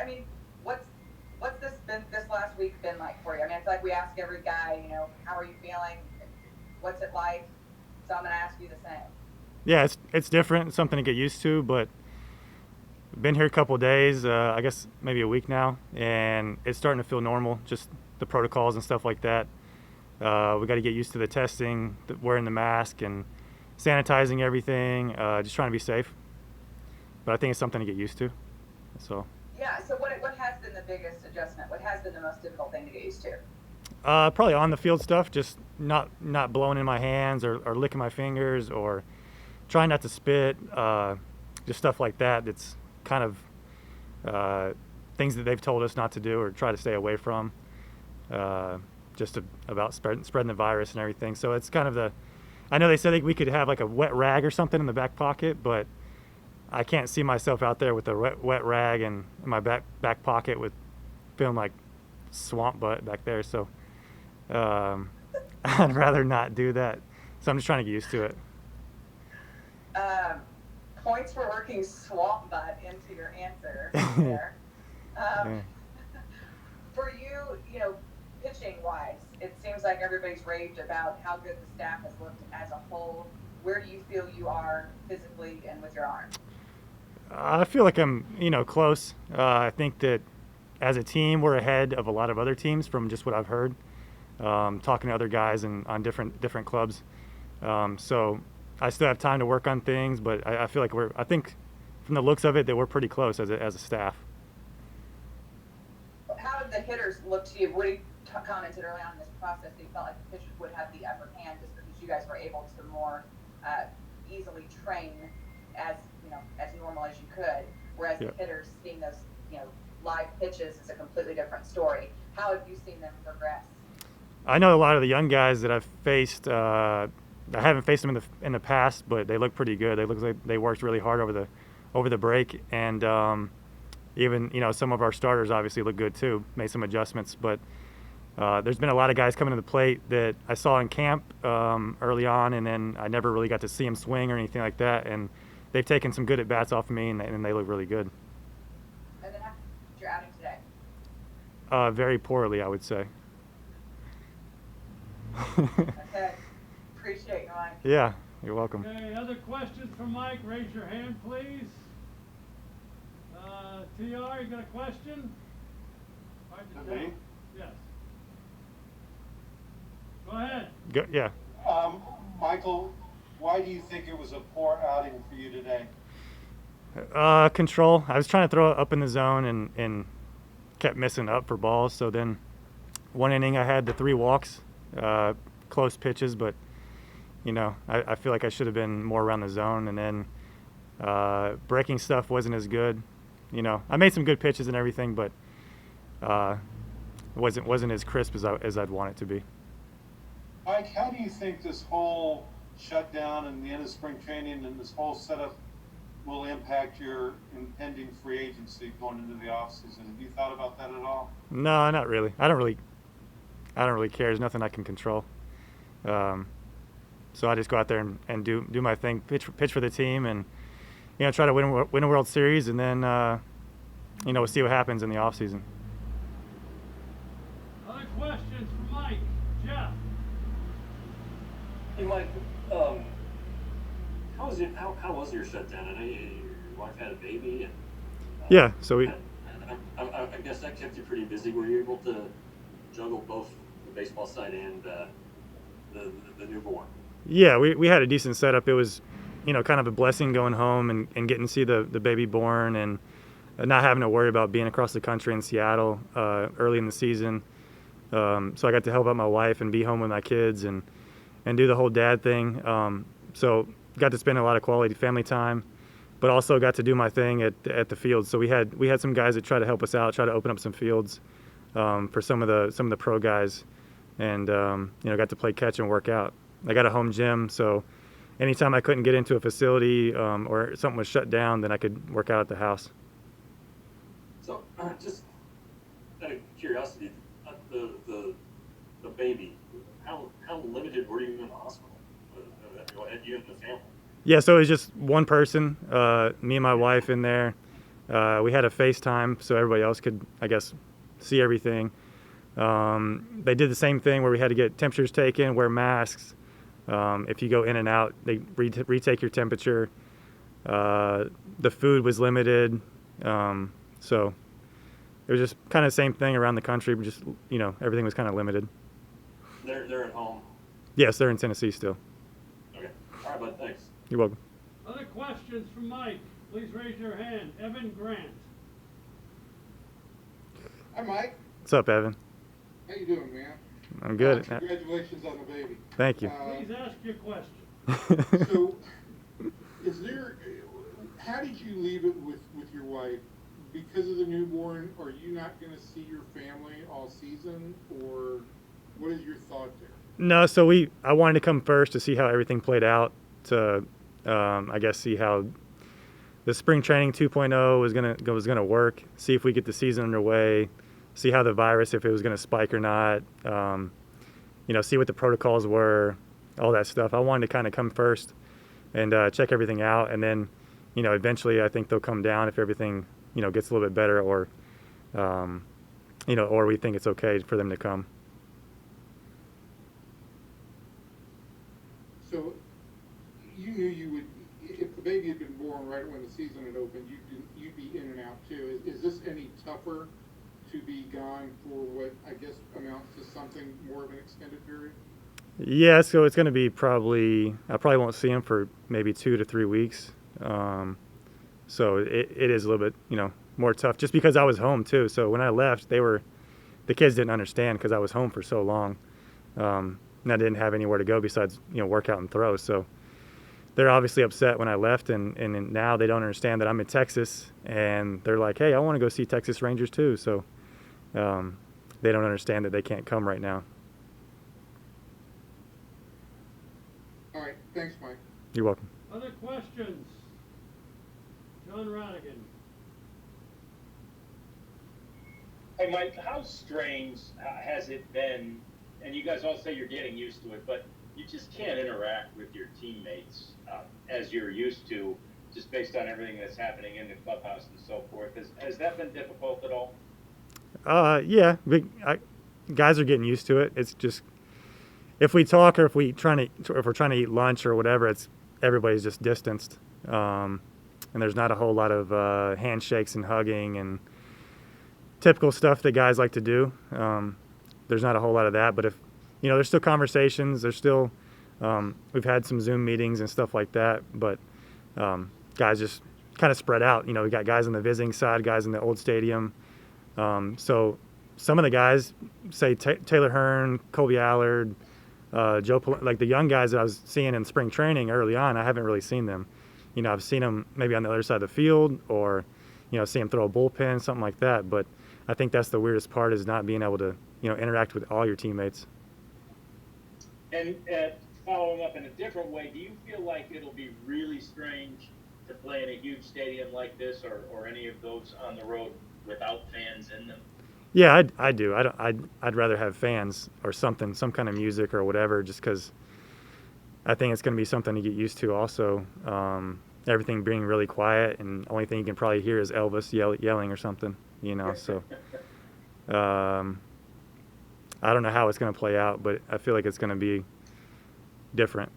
I mean, what's this last week been like for you? I mean, it's like we ask every guy, how are you feeling? What's it like? So I'm gonna ask you the same. Yeah, it's different. It's something to get used to, but been here a couple of days. I guess maybe a week now, and it's starting to feel normal. Just the protocols and stuff like that. We got to get used to the testing, wearing the mask, and sanitizing everything. Just trying to be safe. But I think it's something to get used to. So. Yeah. So what has been the biggest adjustment? What has been the most difficult thing to get used to? Probably on the field stuff, just not blowing in my hands or licking my fingers or trying not to spit, just stuff like that. It's kind of things that they've told us not to do or try to stay away from, just about spreading the virus and everything. So it's kind of I know they said we could have like a wet rag or something in the back pocket, but I can't see myself out there with a wet rag in my back pocket with feeling like swamp butt back there. So I'd rather not do that. So I'm just trying to get used to it. Um, Points for working swamp butt into your answer there. Um, Yeah. for you, pitching wise, it seems like everybody's raved about how good the staff has looked as a whole. Where do you feel you are physically and with your arm? I feel like I'm, close. I think that as a team, we're ahead of a lot of other teams from just what I've heard, talking to other guys and on different clubs. So I still have time to work on things, but I feel like I think from the looks of it that we're pretty close as a staff. How did the hitters look to you? Woody commented early on in this process that he felt like the pitchers would have the upper hand just because you guys were able to more uh, easily train as as normal as you could, whereas Yeah. the hitters seeing those live pitches is a completely different story. How have you seen them progress? I know a lot of the young guys that I've faced. I haven't faced them in the past, but they look pretty good. They look like they worked really hard over the break, and even some of our starters obviously look good too. Made some adjustments, but there's been a lot of guys coming to the plate that I saw in camp early on, and then I never really got to see them swing or anything like that. And they've taken some good at bats off of me, and they look really good. And then how you're outing today? Very poorly, I would say. Okay, appreciate you, Mike. Yeah, you're welcome. Okay, other questions for Mike? Raise your hand, please. TR, you got a question? Hard to tell. Me? Yes. Go ahead. Yeah. Michael, why do you think it was a poor outing for you today? Control. I was trying to throw it up in the zone and kept missing up for balls. So then one inning I had the 3 walks, close pitches, but I feel like I should have been more around the zone. And then breaking stuff wasn't as good. I made some good pitches and everything, but wasn't as crisp as I'd want it to be. Mike, how do you think this whole shutdown and the end of spring training and this whole setup will impact your impending free agency going into the offseason? Have you thought about that at all? No, not really. I don't really care. There's nothing I can control. So I just go out there and do my thing, pitch for the team, and try to win a World Series, and then we'll see what happens in the off season. Other questions for Mike? Jeff? Hey, Mike, how was your shutdown? I know your wife had a baby, and Yeah. So I guess that kept you pretty busy. Were you able to juggle both the baseball side and the newborn? Yeah, we had a decent setup. It was, kind of a blessing going home and getting to see the baby born and not having to worry about being across the country in Seattle early in the season. So I got to help out my wife and be home with my kids and do the whole dad thing. So got to spend a lot of quality family time, but also got to do my thing at the field. So we had some guys that tried to help us out, try to open up some fields for some of the pro guys, and got to play catch and work out. I got a home gym, so anytime I couldn't get into a facility or something was shut down, then I could work out at the house. So, just out of curiosity, the baby, how limited were you in the hospital? You and the family? Yeah, so it was just one person, me and my wife in there. We had a FaceTime so everybody else could, I guess, see everything. They did the same thing where we had to get temperatures taken, wear masks. If you go in and out, they retake your temperature. The food was limited. So it was just kind of the same thing around the country, but just, everything was kind of limited. They're at home. Yes, they're in Tennessee still. Okay. All right, bud. Thanks. You're welcome. Other questions from Mike? Please raise your hand. Evan Grant. Hi, Mike. What's up, Evan? How you doing, man? I'm good. Congratulations on the baby. Thank you. Please ask your question. So, how did you leave it with your wife? Because of the newborn, are you not going to see your family all season, or what is your thought there? No, so I wanted to come first to see how everything played out, to I guess see how the spring training 2.0 was gonna work, see if we get the season underway, see how the virus, if it was gonna spike or not, see what the protocols were, all that stuff. I wanted to kind of come first and check everything out, and then eventually I think they'll come down if everything gets a little bit better, or or we think it's okay for them to come. So, you knew you would, if the baby had been born right when the season had opened, you'd be in and out too. Is this any tougher to be gone for what I guess amounts to something more of an extended period? Yeah, so it's going to be I probably won't see him for maybe 2 to 3 weeks. So it is a little bit, more tough just because I was home too. So when I left, the kids didn't understand because I was home for so long. And I didn't have anywhere to go besides, work out and throw. So they're obviously upset when I left, and now they don't understand that I'm in Texas, and they're like, hey, I want to go see Texas Rangers too. So they don't understand that they can't come right now. All right, thanks, Mike. You're welcome. Other questions? John Radigan. Hey, Mike, how strange has it been? And you guys all say you're getting used to it, but you just can't interact with your teammates as you're used to, just based on everything that's happening in the clubhouse and so forth. Has that been difficult at all? Yeah, guys are getting used to it. It's just if we talk or if we're trying to eat lunch or whatever, everybody's just distanced, and there's not a whole lot of handshakes and hugging and typical stuff that guys like to do. There's not a whole lot of that, but if there's still conversations. There's still we've had some Zoom meetings and stuff like that, but guys just kind of spread out. We got guys on the visiting side, guys in the old stadium. So some of the guys, say Taylor Hearn, Colby Allard, like the young guys that I was seeing in spring training early on, I haven't really seen them. I've seen them maybe on the other side of the field, or see them throw a bullpen, something like that. But I think that's the weirdest part, is not being able to interact with all your teammates. And following up in a different way, do you feel like it'll be really strange to play in a huge stadium like this, or any of those on the road without fans in them? Yeah, I do. I'd rather have fans or something, some kind of music or whatever, just because I think it's going to be something to get used to. Also, everything being really quiet, and the only thing you can probably hear is Elvis yelling or something. So I don't know how it's going to play out, but I feel like it's going to be different.